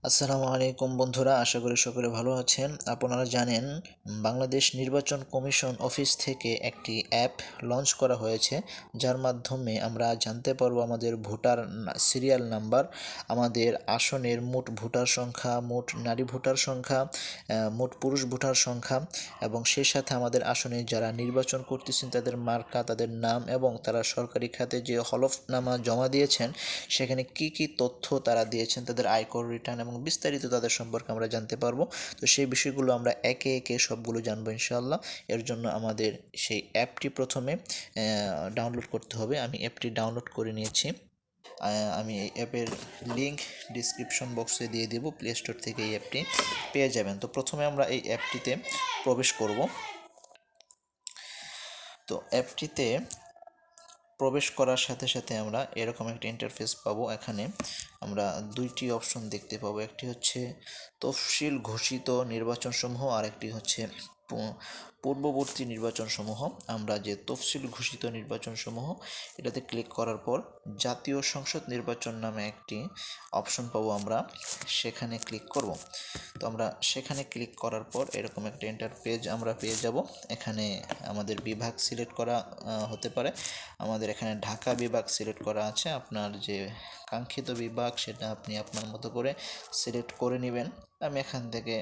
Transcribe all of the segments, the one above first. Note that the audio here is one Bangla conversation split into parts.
আসসালামু আলাইকুম বন্ধুরা, আশা করি সকলে ভালো আছেন। আপনারা জানেন বাংলাদেশ নির্বাচন কমিশন অফিস থেকে একটি অ্যাপ লঞ্চ করা হয়েছে, যার মাধ্যমে আমরা জানতে পারবো আমাদের ভোটার সিরিয়াল নাম্বার, আমাদের আসনের মোট ভোটার সংখ্যা, মোট নারী ভোটার সংখ্যা, মোট পুরুষ ভোটার সংখ্যা এবং সেই সাথে আমাদের আসনে যারা নির্বাচন করতেছেন তাদের মার্কা, তাদের নাম এবং তারা সরকারি খাতে যে হলফনামা জমা দিয়েছেন সেখানে কি কি তথ্য তারা দিয়েছেন, তাদের আয়কর রিটার্ন এবং বিস্তারিত তাদের সম্পর্কে আমরা জানতে পারবো। তো সেই বিষয়গুলো আমরা একে একে সবগুলো জানবো ইনশাআল্লাহ। এর জন্য আমাদের সেই অ্যাপটি প্রথমে ডাউনলোড করতে হবে। আমি অ্যাপটি ডাউনলোড করে নিয়েছি। আমি এই অ্যাপের লিঙ্ক ডিসক্রিপশন বক্সে দিয়ে দেব, প্লে স্টোর থেকে এই অ্যাপটি পেয়ে যাবেন। তো প্রথমে আমরা এই অ্যাপটিতে প্রবেশ করব। তো অ্যাপটিতে প্রবেশ করার সাথে সাথে আমরা এরকম একটা ইন্টারফেস পাবো। এখানে আমরা দুইটি অপশন দেখতে পাবো, একটি হচ্ছে তফসিল ঘোষিত নির্বাচনসমূহ আর একটি হচ্ছে পূর্ববর্তী নির্বাচনসমূহ। আমরা যে তফসিল ঘোষিত নির্বাচনসমূহ এটাতে ক্লিক করার পর জাতীয় সংসদ নির্বাচন নামে একটি অপশন পাবো, আমরা সেখানে ক্লিক করব। তো আমরা সেখানে ক্লিক করার পর এরকম একটা ইন্টারপেজ আমরা পেয়ে যাব। এখানে আমাদের বিভাগ সিলেক্ট করা হতে পারে। আমাদের এখানে ঢাকা বিভাগ সিলেক্ট করা আছে। আপনার যে কাঙ্ক্ষিত বিভাগ সেটা আপনি আপনার মতো করে সিলেক্ট করে নেবেন। আমি এখান থেকে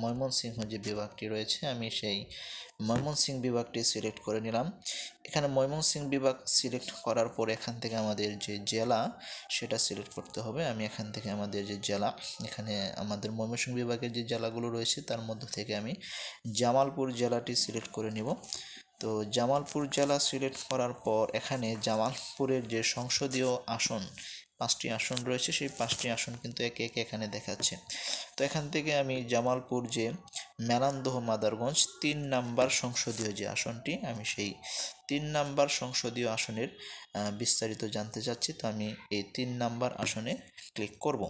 ময়মনসিংহ যে বিভাগটি রয়েছে আমি সেই ময়মনসিংহ বিভাগটি সিলেক্ট করে নিলাম। এখানে ময়মনসিংহ বিভাগ সিলেক্ট করার পর এখান থেকে আমাদের যে জেলা সেটা সিলেক্ট করতে হবে। আমি এখান থেকে আমাদের যে জেলা, এখানে আমাদের ময়মনসিংহ বিভাগের যে জেলাগুলো রয়েছে তার মধ্য থেকে আমি জামালপুর জেলাটি সিলেক্ট করে নিব। তো জামালপুর জেলা সিলেক্ট করার পর এখানে জামালপুরের যে সংসদীয় আসন, 5টি আসন রয়েছে, সেই 5টি আসন কিন্তু একে একে এখানে দেখাচ্ছে। তো এখান থেকে আমি জামালপুর যে মেলান্দহ মাদারগঞ্জ 3 নাম্বার সংসদীয় যে আসনটি, আমি সেই 3 নাম্বার সংসদীয় আসনের বিস্তারিত জানতে চাচ্ছি। তো আমি এই 3 নাম্বার আসনে ক্লিক করব।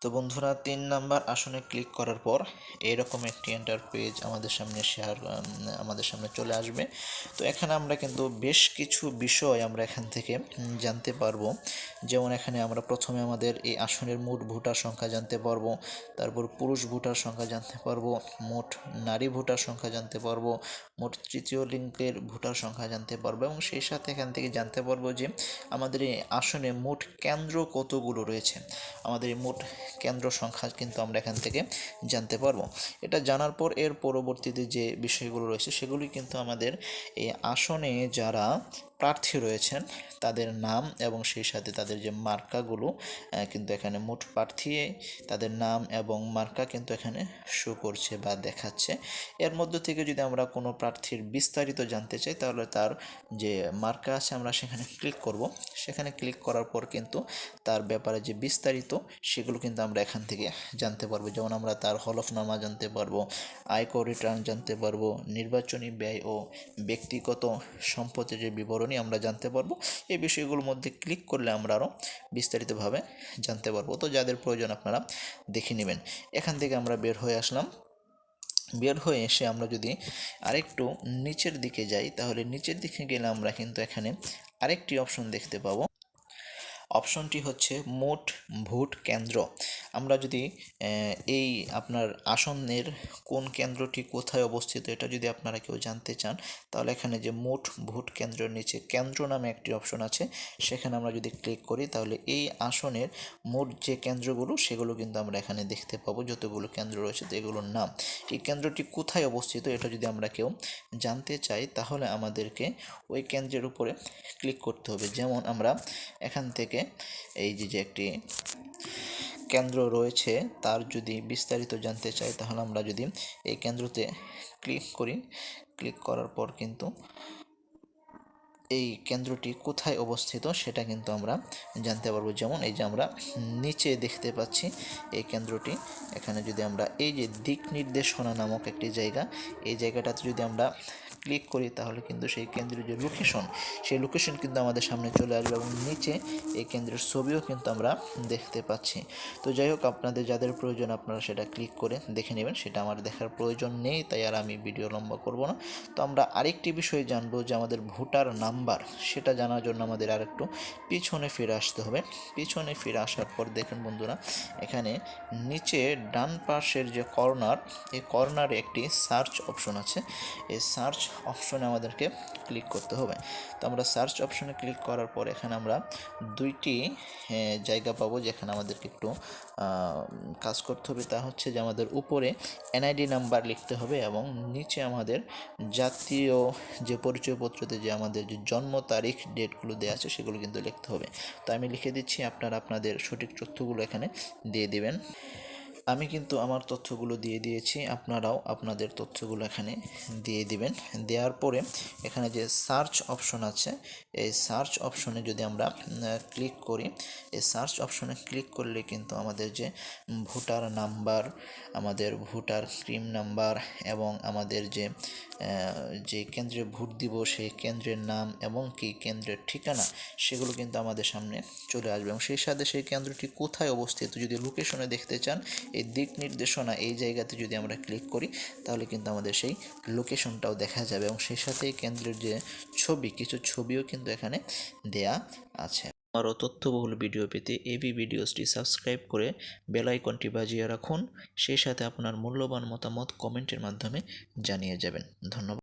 তো বন্ধুরা, 3 নাম্বার আসনে ক্লিক করার পর এরকম একটি ইন্টারপেজ আমাদের সামনে চলে আসবে। তো এখানে আমরা কিন্তু বেশ কিছু বিষয় আমরা এখান থেকে জানতে পারবো। যেমন এখানে আমরা প্রথমে আমাদের এই আসনের মোট ভোটার সংখ্যা জানতে পারবো, তারপর পুরুষ ভোটার সংখ্যা জানতে পারবো, মোট নারী ভোটার সংখ্যা জানতে পারবো, মোট তৃতীয় লিঙ্গের ভোটার সংখ্যা জানতে পারবো এবং সেই সাথে এখান থেকে জানতে পারবো যে আমাদের এই আসনে মোট কেন্দ্র কতগুলো রয়েছে। আমাদের এই মোট কেন্দ্র সংখ্যা কিন্তু আমরা এখান থেকে জানতে পারবো। এটা জানার পর এর পরবর্তীতে যে বিষয়গুলো রয়েছে সেগুলি কিন্তু আমাদের এই আসনে যারা প্রার্থী রয়েছেন তাদের নাম এবং সেই সাথে তাদের যে মার্কাগুলো কিন্তু এখানে মোট প্রার্থী তাদের নাম এবং মার্কা কিন্তু এখানে শো করছে বা দেখাচ্ছে। এর মধ্য থেকে যদি আমরা কোনো প্রার্থীর বিস্তারিত জানতে চাই তাহলে তার যে মার্কা আছে আমরা সেখানে ক্লিক করব। সেখানে ক্লিক করার পর কিন্তু তার ব্যাপারে যে বিস্তারিত সেগুলো কিন্তু আমরা এখান থেকে জানতে পারবো। যেমন আমরা তার হলফনামা জানতে পারবো, আয়কর রিটার্ন জানতে পারবো, নির্বাচনী ব্যয় ও ব্যক্তিগত সম্পত্তির যে বিবরণী আমরা জানতে পারবো। এই বিষয়গুলোর মধ্যে ক্লিক করলে আমরা আরও বিস্তারিতভাবে জানতে পারবো। তো যাদের প্রয়োজন আপনারা দেখে নেবেন। এখান থেকে আমরা বের হয়ে আসলাম। বের হয়ে এসে আমরা যদি আরেকটু নিচের দিকে যাই তাহলে নিচের দিকে গেলে আমরা কিন্তু এখানে আরেকটি অপশন দেখতে পাবো। অপশনটি হচ্ছে মোট ভোট কেন্দ্র। আমরা যদি এই আপনার আসনের কোন কেন্দ্রটি কোথায় অবস্থিত এটা যদি আপনারা কেউ জানতে চান তাহলে এখানে যে মোট ভোট কেন্দ্রের নিচে কেন্দ্র নামে একটি অপশন আছে, সেখানে আমরা যদি ক্লিক করি তাহলে এই আসনের মোট যে কেন্দ্রগুলো সেগুলো কিন্তু আমরা এখানে দেখতে পাবো। যতগুলো কেন্দ্র রয়েছে তো এগুলোর নাম, এই কেন্দ্রটি কোথায় অবস্থিত এটা যদি আমরা কেউ জানতে চাই তাহলে আমাদেরকে ওই কেন্দ্রের উপরে ক্লিক করতে হবে। যেমন আমরা এখান থেকে এই যে একটি কেন্দ্র রয়েছে তার যদি বিস্তারিত জানতে চাই তাহলে আমরা যদি এই কেন্দ্রতে ক্লিক করি, ক্লিক করার পর কিন্তু এই কেন্দ্রটি কোথায় অবস্থিত সেটা কিন্তু আমরা জানতে পারবো। যেমন এই যে আমরা নিচে দেখতে পাচ্ছি এই কেন্দ্রটি, এখানে যদি আমরা এই যে দিক নির্দেশনা নামক একটি জায়গা, এই জায়গাটাতে যদি আমরা ক্লিক করি তাহলে কিন্তু সেই কেন্দ্রের যে লোকেশন, সেই লোকেশন কিন্তু আমাদের সামনে চলে আসবে এবং নিচে এই কেন্দ্রের ছবিও কিন্তু আমরা দেখতে পাচ্ছি। তো যাই হোক, আপনাদের যাদের প্রয়োজন আপনারা সেটা ক্লিক করে দেখে নেবেন, সেটা আমার দেখার প্রয়োজন নেই, তাই আর আমি ভিডিও লম্বা করব না। তো আমরা আরেকটি বিষয় জানবো যে আমাদের ভোটার নাম্বার, সেটা জানার জন্য আমাদের আরেকটু পিছনে ফিরে আসতে হবে। পিছনে ফিরে আসার পর দেখেন বন্ধুরা, এখানে নিচে ডান পাশের যে কর্নার, এই কর্নারে একটি সার্চ অপশন আছে। এই সার্চ অপশনে আমাদেরকে ক্লিক করতে হবে। তো আমরা সার্চ অপশনে ক্লিক করার পর এখানে আমরা দুইটি জায়গা পাবো যেখানে আমাদেরকে একটু কাজ করতে হবে। তা হচ্ছে যে আমাদের উপরে এনআইডি নাম্বার লিখতে হবে এবং নিচে আমাদের জাতীয় যে পরিচয়পত্রতে যে আমাদের যে জন্ম তারিখ, ডেটগুলো দেওয়া আছে সেগুলো কিন্তু লিখতে হবে। তো আমি লিখে দিচ্ছি, আপনারা আপনাদের সঠিক তথ্যগুলো এখানে দিয়ে দিবেন। আমি কিন্তু আমার তথ্যগুলো দিয়ে দিয়েছি, আপনারাও আপনাদের তথ্যগুলো এখানে দিয়ে দিবেন। দেওয়ার পরে এখানে যে সার্চ অপশন আছে, এই সার্চ অপশনে যদি আমরা ক্লিক করি, এই সার্চ অপশনে ক্লিক করলে কিন্তু আমাদের যে ভোটার নাম্বার, আমাদের ভোটার ক্রিম নাম্বার এবং আমাদের যে কেন্দ্রে ভোট দিব সেই কেন্দ্রের নাম এবং কি কেন্দ্রের ঠিকানা, সেগুলো কিন্তু আমাদের সামনে চলে আসবে। এবং সেই সাথে সেই কেন্দ্রটি কোথায় অবস্থিত যদি লোকেশনে দেখতে চান, এই দিক নির্দেশনা এই জায়গাতে যদি আমরা ক্লিক করি তাহলে কিন্তু আমাদের সেই লোকেশনটাও দেখা যাবে এবং সেই সাথে কেন্দ্রের যে ছবি, কিছু ছবিও কিন্তু এখানে দেয়া আছে। আরও তথ্যবহুল ভিডিও পেতে এবি ভিডিওসটি সাবস্ক্রাইব করে বেল আইকনটি বাজিয়ে রাখুন। সেই সাথে আপনার মূল্যবান মতামত কমেন্টের মাধ্যমে জানিয়ে যাবেন। ধন্যবাদ।